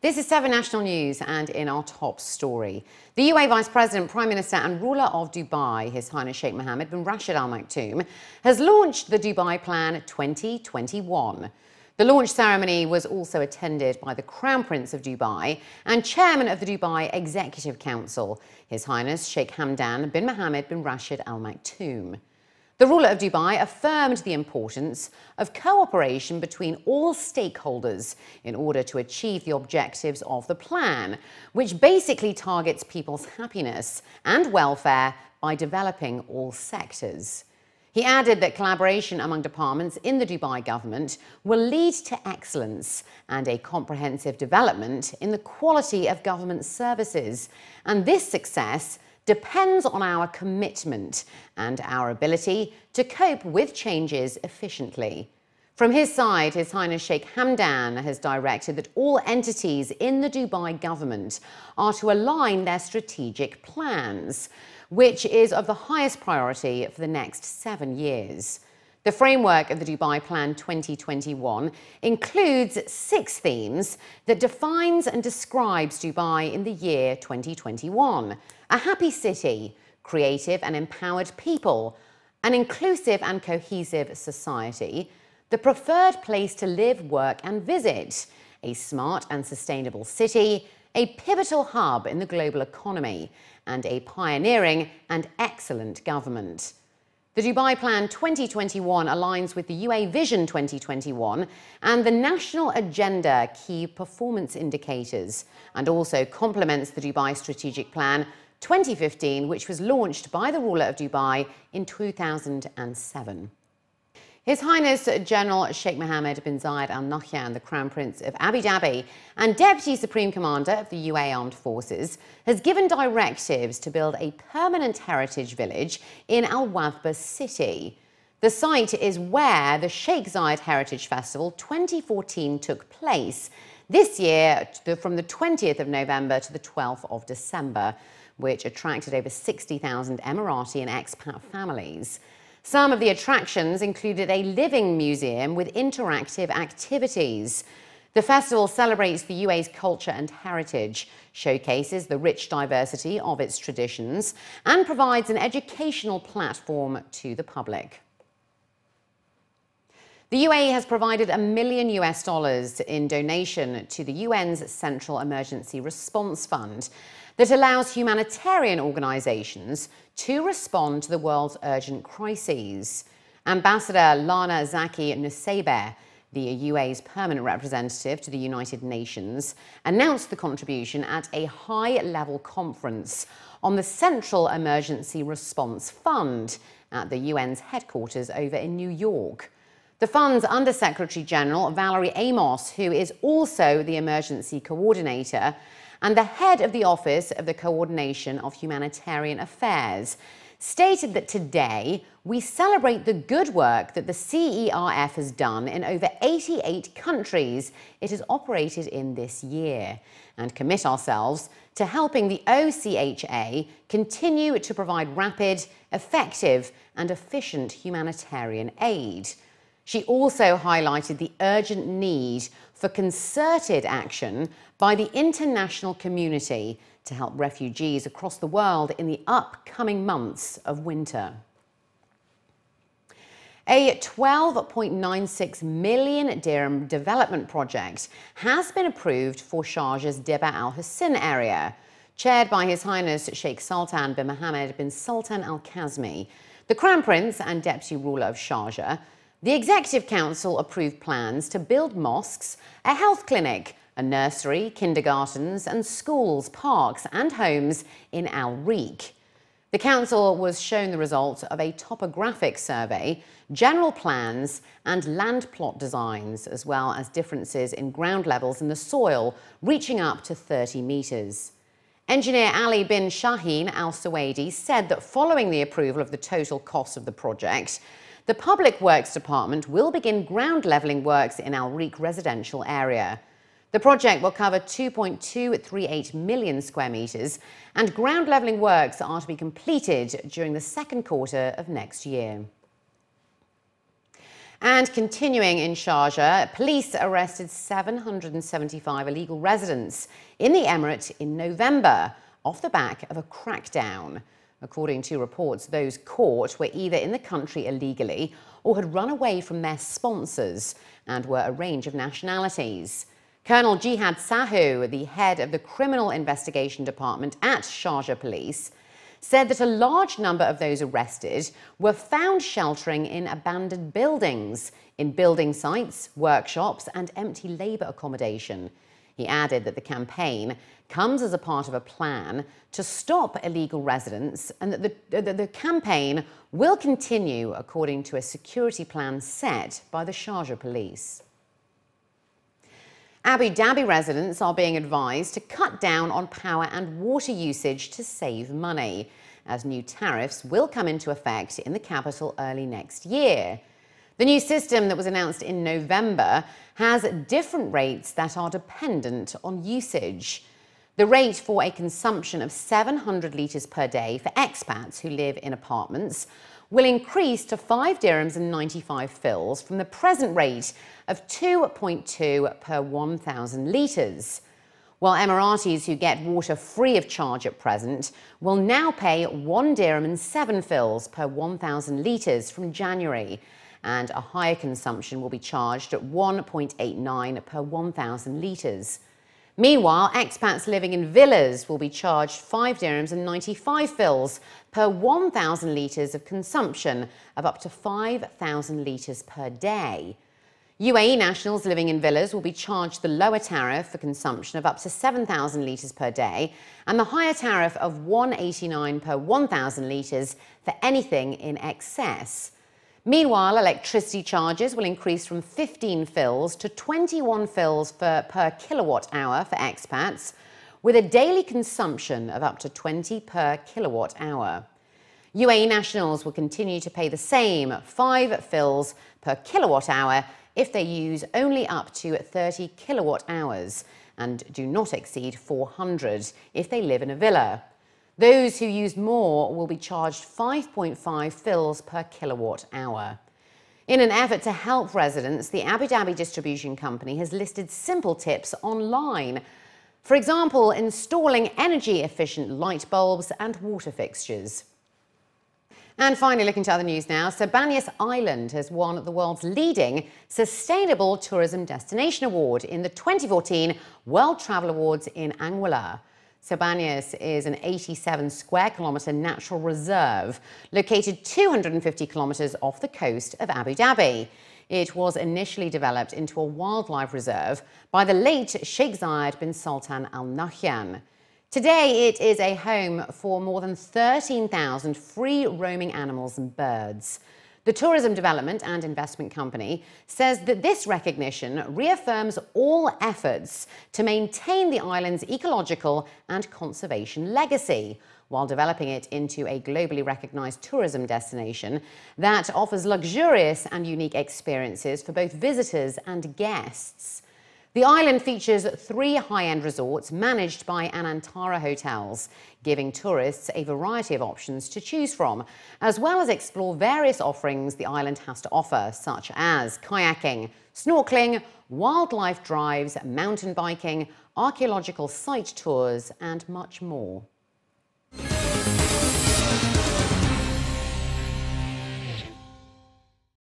This is 7 National News, and in our top story, the UAE Vice President, Prime Minister and ruler of Dubai, His Highness Sheikh Mohammed bin Rashid Al Maktoum, has launched the Dubai Plan 2021. The launch ceremony was also attended by the Crown Prince of Dubai and Chairman of the Dubai Executive Council, His Highness Sheikh Hamdan bin Mohammed bin Rashid Al Maktoum. The ruler of Dubai affirmed the importance of cooperation between all stakeholders in order to achieve the objectives of the plan, which basically targets people's happiness and welfare by developing all sectors. He added that collaboration among departments in the Dubai government will lead to excellence and a comprehensive development in the quality of government services, and this success depends on our commitment and our ability to cope with changes efficiently. From his side, His Highness Sheikh Hamdan has directed that all entities in the Dubai government are to align their strategic plans, which is of the highest priority for the next 7 years. The framework of the Dubai Plan 2021 includes 6 themes that defines and describes Dubai in the year 2021. A happy city, creative and empowered people, an inclusive and cohesive society, the preferred place to live, work and visit, a smart and sustainable city, a pivotal hub in the global economy, and a pioneering and excellent government. The Dubai Plan 2021 aligns with the UAE Vision 2021 and the National Agenda Key Performance Indicators, and also complements the Dubai Strategic Plan 2015, which was launched by the ruler of Dubai in 2007. His Highness General Sheikh Mohammed bin Zayed Al Nahyan, the Crown Prince of Abu Dhabi and Deputy Supreme Commander of the UAE Armed Forces, has given directives to build a permanent heritage village in Al Wadhba city. The site is where the Sheikh Zayed Heritage Festival 2014 took place this year from the 20th of November to the 12th of December, which attracted over 60,000 Emirati and expat families. Some of the attractions included a living museum with interactive activities. The festival celebrates the UAE's culture and heritage, showcases the rich diversity of its traditions, and provides an educational platform to the public. The UAE has provided $1 million in donation to the UN's Central Emergency Response Fund that allows humanitarian organisations to respond to the world's urgent crises. Ambassador Lana Zaki Nusaybeh, the UAE's permanent representative to the United Nations, announced the contribution at a high-level conference on the Central Emergency Response Fund at the UN's headquarters over in New York. The fund's Under-Secretary General, Valerie Amos, who is also the emergency coordinator and the head of the Office of the Coordination of Humanitarian Affairs, stated that today we celebrate the good work that the CERF has done in over 88 countries it has operated in this year, and commit ourselves to helping the OCHA continue to provide rapid, effective and efficient humanitarian aid. She also highlighted the urgent need for concerted action by the international community to help refugees across the world in the upcoming months of winter. A 12.96 million dirham development project has been approved for Sharjah's Dibba Al Hussein area, chaired by His Highness Sheikh Sultan bin Mohammed bin Sultan Al Kazmi, the Crown Prince and Deputy Ruler of Sharjah. The Executive Council approved plans to build mosques, a health clinic, a nursery, kindergartens and schools, parks and homes in Al Riq. The Council was shown the results of a topographic survey, general plans and land plot designs, as well as differences in ground levels in the soil reaching up to 30 metres. Engineer Ali bin Shaheen Al Suwaidi said that following the approval of the total cost of the project, the Public Works Department will begin ground levelling works in Al Riq residential area. The project will cover 2.238 million square metres, and ground levelling works are to be completed during the second quarter of next year. And continuing in Sharjah, police arrested 775 illegal residents in the emirate in November, off the back of a crackdown. According to reports, those caught were either in the country illegally or had run away from their sponsors and were a range of nationalities. Colonel Jihad Sahu, the head of the Criminal Investigation Department at Sharjah Police, said that a large number of those arrested were found sheltering in abandoned buildings, in building sites, workshops and empty labour accommodation. He added that the campaign comes as a part of a plan to stop illegal residents and that the campaign will continue according to a security plan set by the Sharjah Police. Abu Dhabi residents are being advised to cut down on power and water usage to save money, as new tariffs will come into effect in the capital early next year. The new system that was announced in November has different rates that are dependent on usage. The rate for a consumption of 700 litres per day for expats who live in apartments will increase to 5 dirhams and 95 fils from the present rate of 2.2 per 1,000 litres. While Emiratis who get water free of charge at present will now pay 1 dirham and 7 fils per 1,000 litres from January, and a higher consumption will be charged at 1.89 per 1,000 litres. Meanwhile, expats living in villas will be charged 5 dirhams and 95 fils per 1,000 litres of consumption of up to 5,000 litres per day. UAE nationals living in villas will be charged the lower tariff for consumption of up to 7,000 litres per day and the higher tariff of 189 per 1,000 litres for anything in excess. Meanwhile, electricity charges will increase from 15 fils to 21 fils per kilowatt hour for expats, with a daily consumption of up to 20 per kilowatt hour. UAE nationals will continue to pay the same 5 fils per kilowatt hour if they use only up to 30 kilowatt hours and do not exceed 400 if they live in a villa. Those who use more will be charged 5.5 fils per kilowatt hour. In an effort to help residents, the Abu Dhabi Distribution Company has listed simple tips online. For example, installing energy-efficient light bulbs and water fixtures. And finally, looking to other news now, Surbanias Island has won the world's leading Sustainable Tourism Destination Award in the 2014 World Travel Awards in Anguilla. Surbanias is an 87 square kilometre natural reserve located 250 kilometres off the coast of Abu Dhabi. It was initially developed into a wildlife reserve by the late Sheikh Zayed bin Sultan Al Nahyan. Today, it is a home for more than 13,000 free roaming animals and birds. The Tourism Development and Investment Company says that this recognition reaffirms all efforts to maintain the island's ecological and conservation legacy, while developing it into a globally recognized tourism destination that offers luxurious and unique experiences for both visitors and guests. The island features 3 high-end resorts managed by Anantara Hotels, giving tourists a variety of options to choose from, as well as explore various offerings the island has to offer, such as kayaking, snorkeling, wildlife drives, mountain biking, archaeological site tours, and much more.